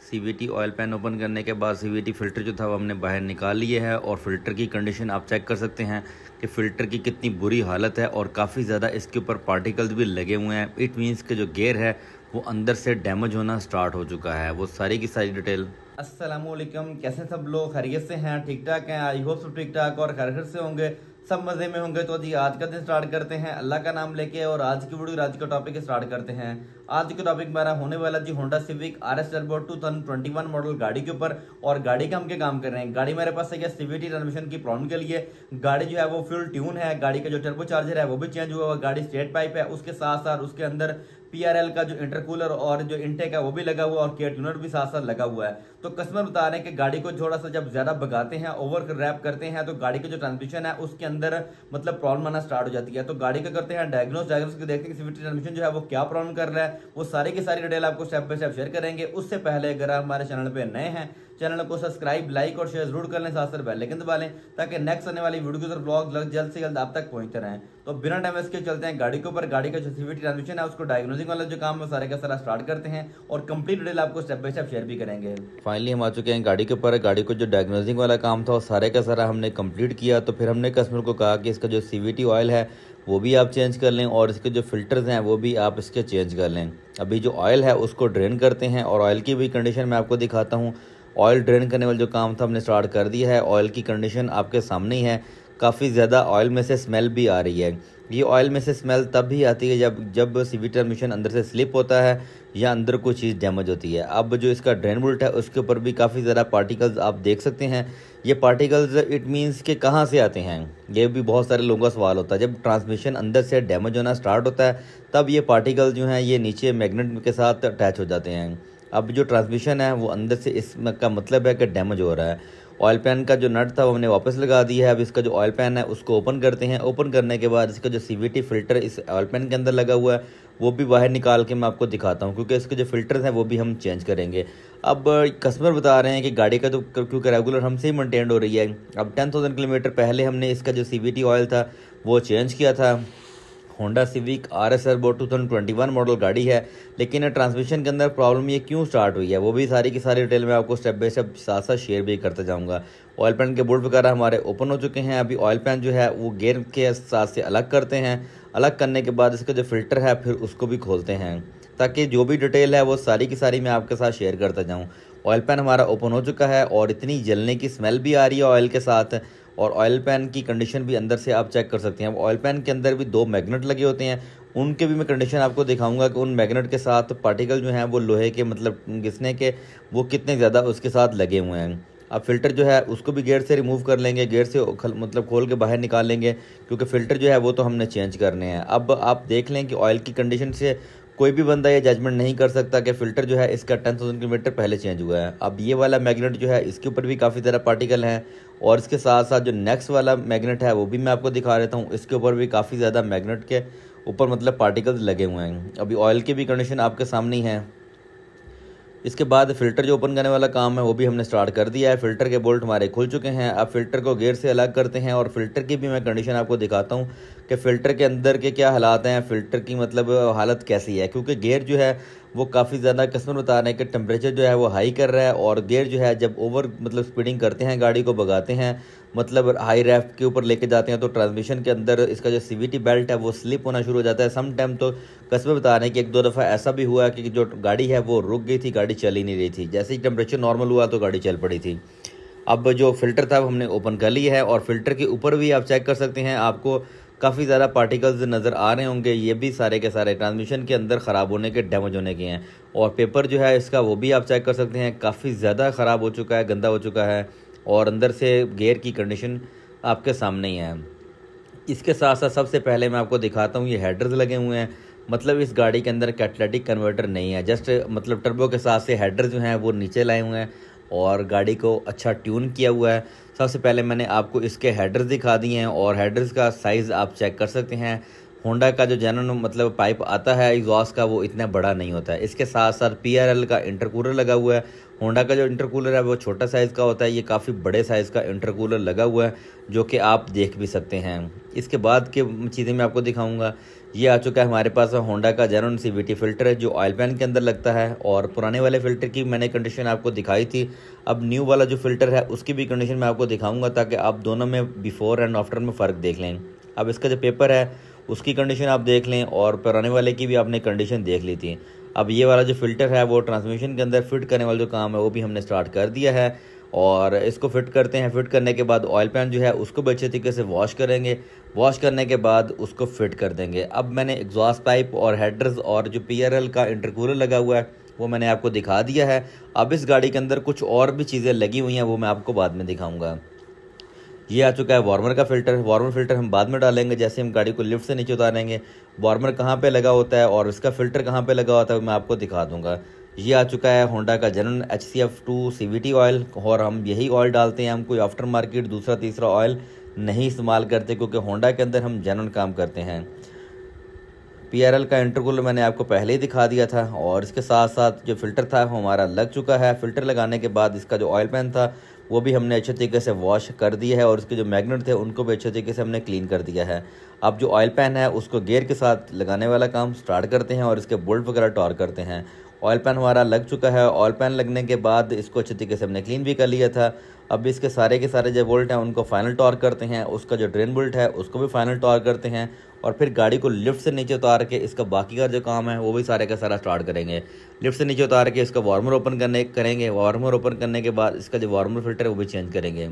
CVT oil pan open करने के बाद सीवीटी फ़िल्टर जो था वो हमने बाहर निकाल लिए है और फ़िल्टर की कंडीशन आप चेक कर सकते हैं कि फ़िल्टर की कितनी बुरी हालत है और काफ़ी ज़्यादा इसके ऊपर पार्टिकल्स भी लगे हुए हैं। इट मीन्स के जो गेयर है वो अंदर से डैमेज होना स्टार्ट हो चुका है। वो सारी की सारी डिटेल। अस्सलामुअलैकुम, कैसे सब लोग? खैरियत से हैं? ठीक ठाक हैं? आई होप सब ठीक ठाक और खैर से होंगे, सब मज़े में होंगे। तो जी आज का दिन स्टार्ट करते हैं अल्लाह का नाम लेके और आज की वीडियो आज का टॉपिक स्टार्ट करते हैं। आज का टॉपिक मेरा होने वाला जी Honda Civic RS turbo 2021 model गाड़ी के ऊपर। और गाड़ी का हम क्या काम कर रहे हैं, गाड़ी मेरे पास है सीवीटी ट्रांसमिशन की प्रॉब्लम के लिए। गाड़ी जो है वो फुल ट्यून है, गाड़ी का जो टर्बो चार्जर है वो भी चेंज हुआ हुआ, गाड़ी स्ट्रेट पाइप है, उसके साथ साथ उसके अंदर PRL का जो इंटरकूलर और जो इंटेक है वो भी लगा हुआ और केयर ट्यूनर भी साथ साथ लगा हुआ है। तो कस्टमर बता रहे हैं कि गाड़ी को थोड़ा सा जब ज्यादा भगाते हैं, ओवर रैप करते हैं, तो गाड़ी की जो ट्रांसमिशन है उसके अंदर मतलब प्रॉब्लम आना स्टार्ट हो जाती है। तो गाड़ी का करते हैं डायग्नोस के देखते हैं सीवीटी ट्रांसमिशन जो है वो क्या प्रॉब्लम कर रहा है। वो सारी की सारी डिटेल आपको स्टेप बाय स्टेप शेयर करेंगे। उससे पहले अगर आप हमारे चैनल पे नए हैं, चैनल को सब्सक्राइब, लाइक और शेयर जरूर कर लें, साथ साथ बेल आइकन दबा लें ताकि नेक्स्ट आने वाली वीडियो के ब्लॉग जल्द से जल्द आप तक पहुंचते रहें। तो बिना टाइम वेस्ट के चलते हैं गाड़ी के ऊपर। गाड़ी का जो सीवीटी ट्रांसमिशन है उसको डायग्नोसिंग वाला जो काम है सारे का सारा स्टार्ट करते हैं और कंप्लीट डिटेल आपको स्टेप बाय स्टेप शेयर भी करेंगे। फाइनली हम आ चुके हैं गाड़ी के ऊपर। गाड़ी को जो डायग्नोसिंग वाला काम था वो सारे का सारा हमने कंप्लीट किया। तो फिर हमने कस्टमर को कहा कि इसका जो सीवीटी ऑयल है वो भी आप चेंज कर लें और इसके जो फिल्टर्स हैं वो भी आप इसके चेंज कर लें। अभी जो ऑयल है उसको ड्रेन करते हैं और ऑयल की भी कंडीशन मैं आपको दिखाता हूँ। ऑयल ड्रेन करने वाला जो काम था हमने स्टार्ट कर दिया है। ऑयल की कंडीशन आपके सामने ही है, काफ़ी ज़्यादा ऑयल में से स्मेल भी आ रही है। ये ऑयल में से स्मेल तब भी आती है जब सीवीटी ट्रांसमिशन अंदर से स्लिप होता है या अंदर कोई चीज़ डैमेज होती है। अब जो इसका ड्रेन बोल्ट है उसके ऊपर भी काफ़ी ज़्यादा पार्टिकल्स आप देख सकते हैं। ये पार्टिकल्स इट मीन्स के कहाँ से आते हैं, ये भी बहुत सारे लोगों का सवाल होता है। जब ट्रांसमिशन अंदर से डैमेज होना स्टार्ट होता है तब ये पार्टिकल्स जो हैं ये नीचे मैग्नेट के साथ अटैच हो जाते हैं। अब जो ट्रांसमिशन है वो अंदर से इसका मतलब है कि डैमेज हो रहा है। ऑयल पैन का जो नट था वो हमने वापस लगा दिया है। अब इसका जो ऑयल पैन है उसको ओपन करते हैं। ओपन करने के बाद इसका जो सीवीटी फ़िल्टर इस ऑयल पैन के अंदर लगा हुआ है वो भी बाहर निकाल के मैं आपको दिखाता हूँ, क्योंकि इसके जो फ़िल्टर्स हैं वो भी हम चेंज करेंगे। अब कस्टमर बता रहे हैं कि गाड़ी का तो क्योंकि रेगुलर हमसे ही मेंटेन हो रही है। अब 10,000 किलोमीटर पहले हमने इसका जो सीवीटी ऑयल था वो चेंज किया था। Honda Civic RS turbo 2021 model गाड़ी है, लेकिन ट्रांसमिशन के अंदर प्रॉब्लम ये क्यों स्टार्ट हुई है वो भी सारी की सारी डिटेल में आपको स्टेप बाय स्टेप साथ साथ शेयर भी करता जाऊंगा। ऑयल पैन के बोल्ट वगैरह हमारे ओपन हो चुके हैं। अभी ऑयल पैन जो है वो गेयर के साथ से अलग करते हैं। अलग करने के बाद इसका जो फ़िल्टर है फिर उसको भी खोलते हैं ताकि जो भी डिटेल है वो सारी की सारी मैं आपके साथ शेयर करता जाऊँ। ऑयल पैन हमारा ओपन हो चुका है और इतनी जलने की स्मेल भी आ रही है ऑयल के साथ, और ऑयल पैन की कंडीशन भी अंदर से आप चेक कर सकते हैं। ऑयल पैन के अंदर भी 2 मैग्नेट लगे होते हैं, उनके भी मैं कंडीशन आपको दिखाऊंगा कि उन मैग्नेट के साथ पार्टिकल जो हैं वो लोहे के मतलब घिसने के वो कितने ज़्यादा उसके साथ लगे हुए हैं। अब फ़िल्टर जो है उसको भी गेयर से रिमूव कर लेंगे, गेयर से मतलब खोल के बाहर निकाल लेंगे, क्योंकि फ़िल्टर जो है वो तो हमने चेंज करने हैं। अब आप देख लें कि ऑयल की कंडीशन से कोई भी बंदा ये जजमेंट नहीं कर सकता कि फ़िल्टर जो है इसका 10,000 किलोमीटर पहले चेंज हुआ है। अब ये वाला मैग्नेट जो है इसके ऊपर भी काफ़ी ज़्यादा पार्टिकल हैं और इसके साथ साथ जो नेक्स्ट वाला मैग्नेट है वो भी मैं आपको दिखा देता हूँ। इसके ऊपर भी काफ़ी ज़्यादा मैग्नेट के ऊपर मतलब पार्टिकल्स लगे हुए हैं। अभी ऑयल की भी कंडीशन आपके सामने ही है। इसके बाद फ़िल्टर जो ओपन करने वाला काम है वो भी हमने स्टार्ट कर दिया है। फ़िल्टर के बोल्ट हमारे खुल चुके हैं। अब फ़िल्टर को गेयर से अलग करते हैं और फ़िल्टर की भी मैं कंडीशन आपको दिखाता हूँ कि फ़िल्टर के अंदर के क्या हालात हैं, फ़िल्टर की मतलब हालत कैसी है। क्योंकि गेयर जो है वो काफ़ी ज़्यादा कस्टमर बता रहे हैं कि टेम्परेचर जो है वो हाई कर रहा है और गेयर जो है जब ओवर मतलब स्पीडिंग करते हैं, गाड़ी को भगाते हैं, मतलब हाई रैप के ऊपर लेके जाते हैं, तो ट्रांसमिशन के अंदर इसका जो सीवीटी बेल्ट है वो स्लिप होना शुरू हो जाता है। सम टाइम तो कस्टमर बता रहे हैं कि 1-2 दफ़ा ऐसा भी हुआ कि जो गाड़ी है वो रुक गई थी, गाड़ी चल ही नहीं रही थी। जैसे ही टेम्परेचर नॉर्मल हुआ तो गाड़ी चल पड़ी थी। अब जो फ़िल्टर था वो हमने ओपन कर लिया है और फ़िल्टर के ऊपर भी आप चेक कर सकते हैं, आपको काफ़ी ज़्यादा पार्टिकल्स नज़र आ रहे होंगे। ये भी सारे के सारे ट्रांसमिशन के अंदर ख़राब होने के, डैमेज होने के हैं। और पेपर जो है इसका वो भी आप चेक कर सकते हैं, काफ़ी ज़्यादा ख़राब हो चुका है, गंदा हो चुका है और अंदर से गेयर की कंडीशन आपके सामने ही है। इसके साथ साथ सबसे पहले मैं आपको दिखाता हूँ ये हेडर्स लगे हुए हैं। मतलब इस गाड़ी के अंदर कैटालिटिक कन्वर्टर नहीं है, जस्ट मतलब टर्बो के साथ से हेडर जो हैं वो नीचे लाए हुए हैं और गाड़ी को अच्छा ट्यून किया हुआ है। सबसे पहले मैंने आपको इसके हेडर्स दिखा दिए हैं और हेडर्स का साइज़ आप चेक कर सकते हैं। होंडा का जो जेन्युइन मतलब पाइप आता है एग्जॉस्ट का वो इतना बड़ा नहीं होता है। इसके साथ साथ PRL का इंटरकूलर लगा हुआ है। होंडा का जो इंटरकूलर है वो छोटा साइज़ का होता है, ये काफ़ी बड़े साइज़ का इंटरकूलर लगा हुआ है जो कि आप देख भी सकते हैं। इसके बाद की चीज़ें मैं आपको दिखाऊंगा। ये आ चुका है हमारे पास होंडा का जेन्युइन CVT फ़िल्टर है जो ऑयल पैन के अंदर लगता है। और पुराने वाले फ़िल्टर की मैंने कंडीशन आपको दिखाई थी। अब न्यू वाला जो फ़िल्टर है उसकी भी कंडीशन मैं आपको दिखाऊंगा ताकि आप दोनों में बिफ़ोर एंड आफ्टर में फ़र्क देख लें। अब इसका जो पेपर है उसकी कंडीशन आप देख लें और पुराने वाले की भी आपने कंडीशन देख ली थी। अब ये वाला जो फ़िल्टर है वो ट्रांसमिशन के अंदर फिट करने वाला जो काम है वो भी हमने स्टार्ट कर दिया है और इसको फिट करते हैं। फिट करने के बाद ऑयल पैन जो है उसको भी अच्छे तरीके से वॉश करेंगे। वॉश करने के बाद उसको फिट कर देंगे। अब मैंने एग्जॉस्ट पाइप और हेडर्स और जो PRL का इंटरकूलर लगा हुआ है वो मैंने आपको दिखा दिया है। अब इस गाड़ी के अंदर कुछ और भी चीज़ें लगी हुई हैं वो मैं आपको बाद में दिखाऊंगा। ये आ चुका है वार्मर का फ़िल्टर। वार्मर फ़िल्टर हम बाद में डालेंगे जैसे हम गाड़ी को लिफ्ट से नीचे उतारेंगे। वार्मर कहाँ पे लगा होता है और इसका फ़िल्टर कहाँ पे लगा होता है मैं आपको दिखा दूंगा। ये आ चुका है होंडा का जेन्युइन HCF2 CVT ऑयल और हम यही ऑयल डालते हैं। हम कोई आफ्टर मार्केट दूसरा तीसरा ऑयल नहीं इस्तेमाल करते क्योंकि होंडा के अंदर हम जेन्युइन काम करते हैं। PRL का इंटरकूलर मैंने आपको पहले ही दिखा दिया था और इसके साथ साथ जो फ़िल्टर था वो हमारा लग चुका है। फ़िल्टर लगाने के बाद इसका जो ऑयल पैन था वो भी हमने अच्छे तरीके से वॉश कर दिया है और इसके जो मैग्नेट थे उनको भी अच्छे तरीके से हमने क्लीन कर दिया है। अब जो ऑयल पैन है उसको गियर के साथ लगाने वाला काम स्टार्ट करते हैं और इसके बोल्ट वगैरह टॉर करते हैं। ऑयल पैन हमारा लग चुका है। ऑयल पैन लगने के बाद इसको अच्छे तरीके से हमने क्लीन भी कर लिया था। अब इसके सारे के सारे जो बोल्ट हैं उनको फाइनल टॉर करते हैं। उसका जो ड्रेन बोल्ट है उसको भी फाइनल टॉर करते हैं और फिर गाड़ी को लिफ्ट से नीचे उतार के इसका बाकी का जो काम है वो भी सारे का सारा स्टार्ट करेंगे। लिफ्ट से नीचे उतार के इसका वार्मर ओपन करेंगे। वार्मर ओपन करने के बाद इसका जो वार्मर फ़िल्टर है वो भी चेंज करेंगे।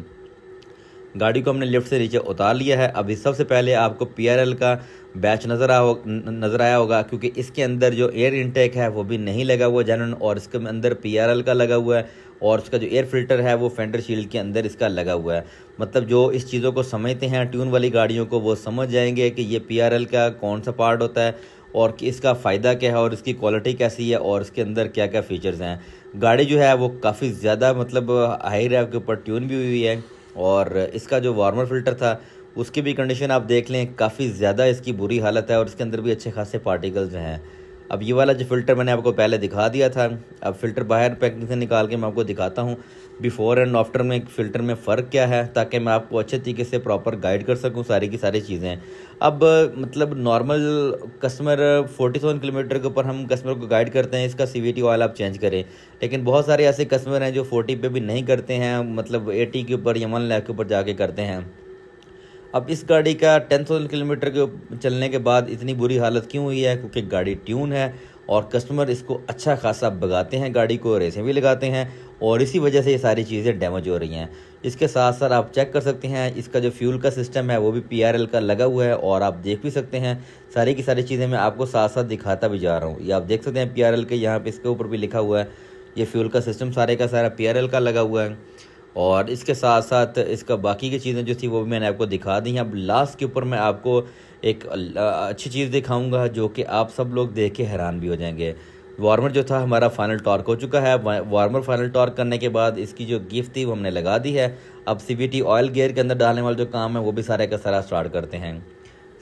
गाड़ी को हमने लिफ्ट से नीचे उतार लिया है। अभी सबसे पहले आपको PRL का बैच नज़र आया होगा क्योंकि इसके अंदर जो एयर इनटेक है वो भी नहीं लगा हुआ जेन्युइन और इसके अंदर PRL का लगा हुआ है और उसका जो एयर फिल्टर है वो फेंडर शील्ड के अंदर इसका लगा हुआ है। मतलब जो इस चीज़ों को समझते हैं ट्यून वाली गाड़ियों को वो समझ जाएंगे कि ये PRL का कौन सा पार्ट होता है और कि इसका फ़ायदा क्या है और इसकी क्वालिटी कैसी है और इसके अंदर क्या क्या फ़ीचर्स हैं। गाड़ी जो है वो काफ़ी ज़्यादा मतलब हाई रैव के ऊपर ट्यून भी हुई है और इसका जो वार्मर फ़िल्टर था उसकी भी कंडीशन आप देख लें, काफ़ी ज़्यादा इसकी बुरी हालत है और इसके अंदर भी अच्छे खासे पार्टिकल्स हैं। अब ये वाला जो फ़िल्टर मैंने आपको पहले दिखा दिया था। अब फ़िल्टर बाहर पैकिंग से निकाल के मैं आपको दिखाता हूँ बिफ़ोर एंड आफ्टर में फ़िल्टर में फ़र्क क्या है ताकि मैं आपको अच्छे तरीके से प्रॉपर गाइड कर सकूँ सारी की सारी चीज़ें। अब मतलब नॉर्मल कस्टमर 40,000 किलोमीटर के ऊपर हम कस्टमर को गाइड करते हैं इसका CVT ऑयल आप चेंज करें, लेकिन बहुत सारे ऐसे कस्टमर हैं जो 40 पे भी नहीं करते हैं, मतलब 80 के ऊपर या 1 लाख के ऊपर जाके करते हैं। अब इस गाड़ी का 10,000 किलोमीटर के चलने के बाद इतनी बुरी हालत क्यों हुई है? क्योंकि गाड़ी ट्यून है और कस्टमर इसको अच्छा खासा भगाते हैं, गाड़ी को रेसें भी लगाते हैं और इसी वजह से ये सारी चीज़ें डैमेज हो रही हैं। इसके साथ साथ आप चेक कर सकते हैं इसका जो फ्यूल का सिस्टम है वो भी PRL का लगा हुआ है और आप देख भी सकते हैं सारी की सारी चीज़ें मैं आपको साथ साथ दिखाता भी जा रहा हूँ। ये आप देख सकते हैं PRL के यहाँ पे इसके ऊपर भी लिखा हुआ है, ये फ्यूल का सिस्टम सारे का सारा PRL का लगा हुआ है और इसके साथ साथ इसका बाकी की चीज़ें जो थी वो भी मैंने आपको दिखा दी हैं। अब लास्ट के ऊपर मैं आपको एक अच्छी चीज़ दिखाऊंगा जो कि आप सब लोग देख के हैरान भी हो जाएंगे। वार्मर जो था हमारा फाइनल टॉर्क हो चुका है। वार्मर फाइनल टॉर्क करने के बाद इसकी जो गिफ्ट थी वो हमने लगा दी है। अब CVT ऑयल गियर के अंदर डालने वाला जो काम है वो भी सारे का सारा स्टार्ट करते हैं।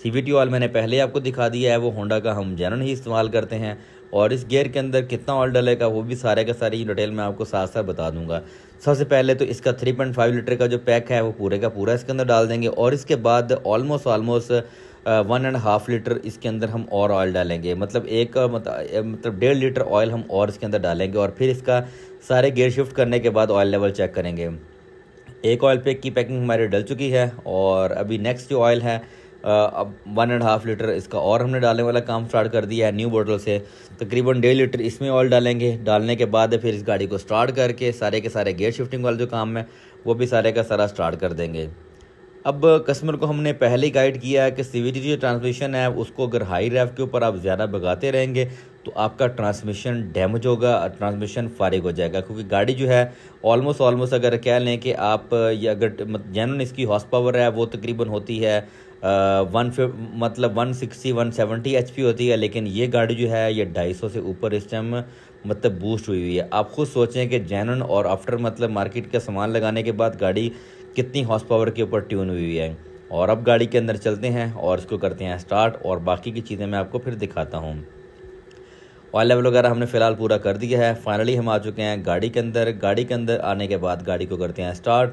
CVT ऑयल मैंने पहले आपको दिखा दिया है, वो होंडा का हम जेन्युइन ही इस्तेमाल करते हैं और इस गियर के अंदर कितना ऑयल डलेगा वो भी सारे का सारी डिटेल मैं आपको साथ साथ बता दूंगा। सबसे पहले तो इसका 3.5 लीटर का जो पैक है वो पूरे का पूरा इसके अंदर डाल देंगे और इसके बाद ऑलमोस्ट 1.5 लीटर इसके अंदर हम और ऑयल डालेंगे, मतलब 1.5 लीटर ऑयल हम और इसके अंदर डालेंगे और फिर इसका सारे गियर शिफ्ट करने के बाद ऑयल लेवल चेक करेंगे। एक ऑयल पैक की पैकिंग हमारी डल चुकी है और अभी नेक्स्ट जो ऑयल है अब 1.5 लीटर इसका और हमने डालने वाला काम स्टार्ट कर दिया है। न्यू बोतल से तकरीबन 1.5 लीटर इसमें ऑयल डालेंगे। डालने के बाद फिर इस गाड़ी को स्टार्ट करके सारे के सारे गियर शिफ्टिंग वाला जो काम है वो भी सारे का सारा स्टार्ट कर देंगे। अब कस्टमर को हमने पहले ही गाइड किया है कि CVT जो ट्रांसमिशन है उसको अगर हाई रैव के ऊपर आप ज़्यादा भगाते रहेंगे तो आपका ट्रांसमिशन डैमेज होगा, ट्रांसमिशन फारिग हो जाएगा क्योंकि गाड़ी जो है ऑलमोस्ट अगर कह लें कि आप ये अगर जेन्युइन इसकी हॉर्स पावर है वो तकरीबन होती है 160-170 HP होती है, लेकिन ये गाड़ी जो है ये 250 से ऊपर इस टाइम मतलब बूस्ट हुई है। आप खुद सोचें कि जेन्युइन और आफ्टर मतलब मार्केट का सामान लगाने के बाद गाड़ी कितनी हॉर्स पावर के ऊपर ट्यून हुई है। और अब गाड़ी के अंदर चलते हैं और इसको करते हैं स्टार्ट और बाकी की चीज़ें मैं आपको फिर दिखाता हूँ। ऑयल लेवल वगैरह हमने फ़िलहाल पूरा कर दिया है। फाइनली हम आ चुके हैं गाड़ी के अंदर। गाड़ी के अंदर आने के बाद गाड़ी को करते हैं स्टार्ट।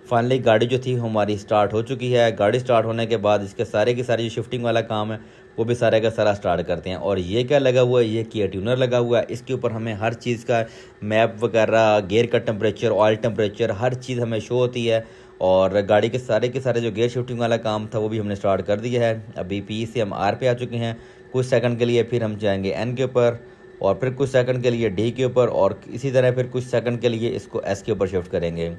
फाइनली गाड़ी जो थी हमारी स्टार्ट हो चुकी है। गाड़ी स्टार्ट होने के बाद इसके सारे की सारी जो शिफ्टिंग वाला काम है वो भी सारे का सारा स्टार्ट करते हैं। और ये क्या लगा हुआ है, ये किया ट्यूनर लगा हुआ है। इसके ऊपर हमें हर चीज़ का मैप वगैरह, गियर का टेम्परेचर, ऑयल टेम्परेचर, हर चीज़ हमें शो होती है। और गाड़ी के सारे जो गियर शिफ्टिंग वाला काम था वो भी हमने स्टार्ट कर दिया है। अभी पी से हम आर पे आ चुके हैं कुछ सेकंड के लिए, फिर हम जाएंगे एन के ऊपर और फिर कुछ सेकंड के लिए डी के ऊपर और इसी तरह फिर कुछ सेकंड के लिए इसको एस के ऊपर शिफ्ट करेंगे।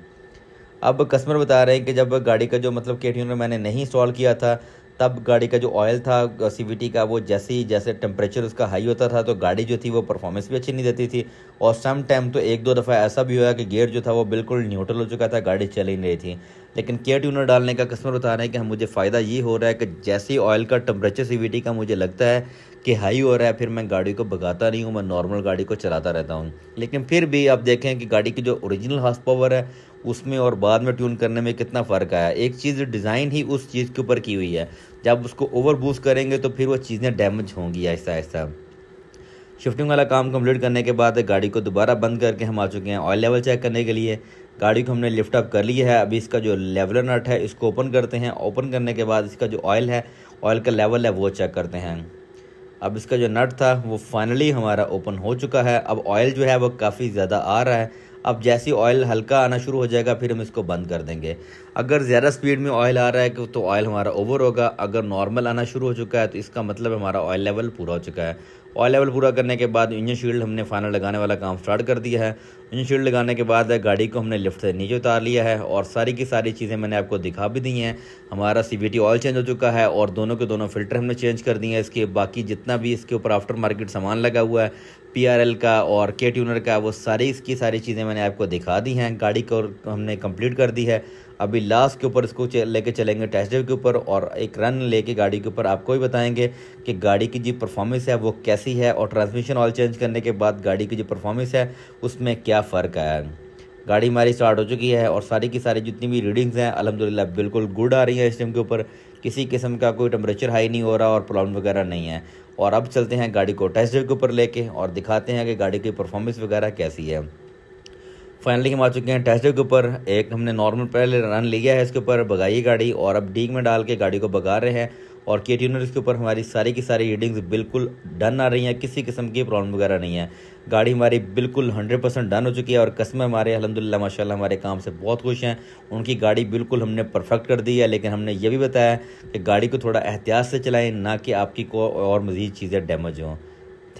अब कस्टमर बता रहे हैं कि जब गाड़ी का जो मतलब के ट्यूनर मैंने नहीं इंस्टॉल किया था तब गाड़ी का जो ऑयल था सीवीटी का वो जैसे टेम्परेचर उसका हाई होता था तो गाड़ी जो थी वो परफॉर्मेंस भी अच्छी नहीं देती थी। और सम टाइम तो एक दो दफ़ा ऐसा भी हुआ कि गियर जो था वो बिल्कुल न्यूट्रल हो चुका था, गाड़ी चल ही नहीं रही थी। लेकिन के ट्यूनर डालने का कस्टमर बता रहे हैं कि मुझे फ़ायदा ये हो रहा है कि जैसे ही ऑयल का टेम्परेचर सीवीटी का मुझे लगता है कि हाई हो रहा है, फिर मैं गाड़ी को भगाता नहीं हूँ, मैं नॉर्मल गाड़ी को चलाता रहता हूँ। लेकिन फिर भी आप देखें कि गाड़ी की जो ओरिजिनल हॉर्स पावर है उसमें और बाद में ट्यून करने में कितना फ़र्क आया। एक चीज़ डिज़ाइन ही उस चीज़ के ऊपर की हुई है, जब उसको ओवर बूस्ट करेंगे तो फिर वो चीज़ें डैमेज होंगी आहिस्ता आहिस्ता। शिफ्टिंग वाला काम कंप्लीट करने के बाद गाड़ी को दोबारा बंद करके हम आ चुके हैं ऑयल लेवल चेक करने के लिए। गाड़ी को हमने लिफ्ट अप कर लिया है। अभी इसका जो लेवलर नट है इसको ओपन करते हैं। ओपन करने के बाद इसका जो ऑयल है, ऑयल का लेवल है वो चेक करते हैं। अब इसका जो नट था वो फाइनली हमारा ओपन हो चुका है। अब ऑयल जो है वो काफ़ी ज़्यादा आ रहा है। अब जैसे ऑयल हल्का आना शुरू हो जाएगा फिर हम इसको बंद कर देंगे। अगर ज़्यादा स्पीड में ऑयल आ रहा है तो ऑयल हमारा ओवर होगा। अगर नॉर्मल आना शुरू हो चुका है तो इसका मतलब हमारा ऑयल लेवल पूरा हो चुका है। ऑयल लेवल पूरा करने के बाद इंजन शील्ड हमने फाइनल लगाने वाला काम स्टार्ट कर दिया है। इंजन शील्ड लगाने के बाद गाड़ी को हमने लिफ्ट से नीचे उतार लिया है और सारी की सारी चीज़ें मैंने आपको दिखा भी दी हैं। हमारा सीवीटी ऑयल चेंज हो चुका है और दोनों के दोनों फ़िल्टर हमने चेंज कर दिए हैं। इसके बाकी जितना भी इसके ऊपर आफ्टर मार्केट सामान लगा हुआ है पीआरएल का और के ट्यूनर का, वो इसकी सारी चीज़ें मैंने आपको दिखा दी हैं। गाड़ी को हमने कंप्लीट कर दी है। अभी लास्ट के ऊपर इसको लेके चलेंगे टेस्ट ड्राइव के ऊपर और एक रन लेके गाड़ी के ऊपर आपको भी बताएंगे कि गाड़ी की जो परफॉर्मेंस है वो कैसी है और ट्रांसमिशन ऑयल चेंज करने के बाद गाड़ी की जो परफॉर्मेंस है उसमें क्या फ़र्क आया है। गाड़ी हमारी स्टार्ट हो चुकी है और सारी की सारी जितनी भी रीडिंग्स हैं अल्हम्दुलिल्लाह बिल्कुल गुड आ रही है। इस टाइम के ऊपर किसी किस्म का कोई टेम्परेचर हाई नहीं हो रहा और प्रॉब्लम वगैरह नहीं है। और अब चलते हैं गाड़ी को टेस्ट ड्राइव के ऊपर लेके और दिखाते हैं कि गाड़ी की परफॉर्मेंस वगैरह कैसी है। फाइनली हम आ चुके हैं टेस्ट ड्राइव के ऊपर। एक हमने नॉर्मल पहले रन लिया है इसके ऊपर, भगाई गाड़ी और अब डी में डाल के गाड़ी को भगा रहे हैं। और के ट्यूनर इसके ऊपर हमारी सारी की सारी रीडिंग्स बिल्कुल डन आ रही हैं, किसी किस्म की प्रॉब्लम वगैरह नहीं है। गाड़ी हमारी बिल्कुल 100% डन हो चुकी है और कस्टमर हमारे अल्हम्दुलिल्लाह माशाल्लाह हमारे काम से बहुत खुश हैं। उनकी गाड़ी बिल्कुल हमने परफेक्ट कर दी है। लेकिन हमने ये भी बताया कि गाड़ी को थोड़ा एहतियात से चलाएं, ना कि आपकी को और मज़ीद चीज़ें डैमेज हों।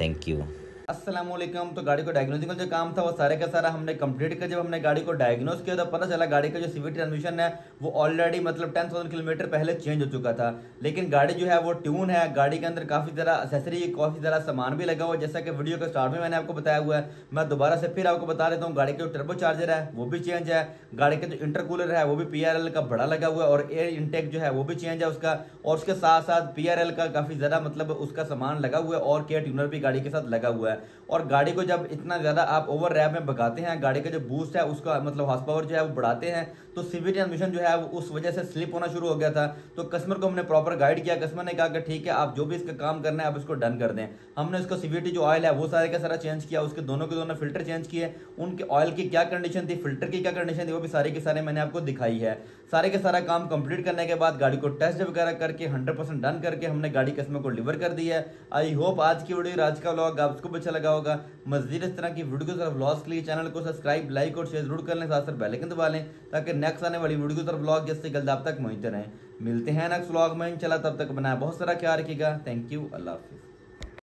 Thank you. अस्सलामुअलैकुम। तो गाड़ी को डायग्नोसिंग का जो काम था वो सारे का सारा हमने कंप्लीट किया। जब हमने गाड़ी को डायग्नोस किया तो पता चला गाड़ी का जो सीवीटी ट्रांसमिशन है वो ऑलरेडी मतलब 10,000 किलोमीटर पहले चेंज हो चुका था। लेकिन गाड़ी जो है वो ट्यून है। गाड़ी के अंदर काफ़ी ज़रा एक्सेसरी, काफ़ी ज़रा सामान भी लगा हुआ है, जैसा कि वीडियो के स्टार्ट में मैंने आपको बताया हुआ है। मैं दोबारा से फिर आपको बता देता हूँ, गाड़ी का जो टर्बो चार्जर है वो भी चेंज है। गाड़ी का जो इंटरकूलर है वो भी PRL का बड़ा लगा हुआ है और एयर इंटेक जो है वो भी चेंज है उसका। और उसके साथ साथ PRL का काफ़ी ज़्यादा मतलब उसका सामान लगा हुआ है और के ट्यूनर भी गाड़ी के साथ लगा हुआ है। और गाड़ी को जब इतना ज़्यादा आप ओवर रैप में भगाते हैं, गाड़ी का जो बूस्ट है उसका मतलब हॉर्स पावर जो है वो बढ़ाते हैं, तो सीवीटी ट्रांसमिशन जो है वो उस वजह से स्लिप होना शुरू हो गया था। तो कस्टमर को हमने प्रॉपर गाइड किया। कस्टमर ने कहा कि ठीक है आप जो भी इसका काम करना है आप इसको डन कर दें। हमने उसको सीवीटी जो ऑयल है वो सारे का सारा चेंज किया, उसके दोनों के दोनों फिल्टर चेंज किए। उनके ऑयल की क्या कंडीशन थी, फिल्टर की क्या कंडीशन थी, वो भी सारे के सारे मैंने आपको दिखाई है। सारे के सारा काम कंप्लीट करने के बाद गाड़ी को टेस्ट वगैरह करके 100% डन करके हमने गाड़ी कस्टमर को डिलीवर कर दी है। आई होप आज की वीडियो, आज का व्लॉग आपको भी अच्छा लगा होगा। मज़ीद इस तरह की वीडियो की तरफ व्लॉग्स के लिए चैनल को सब्सक्राइब, लाइक और शेयर जरूर कर लें, साथ साथ बेल आइकन दबा लें ताकि नेक्स्ट आने वाली वीडियो की तरफ व्लॉग जैसे जल्द आप तक पहुंचते रहें। मिलते हैं नेक्स्ट व्लॉग में इंशाल्लाह, तब तक बनाया बहुत सारा ख्याल रखिएगा। थैंक यू, अल्लाह हाफिज़।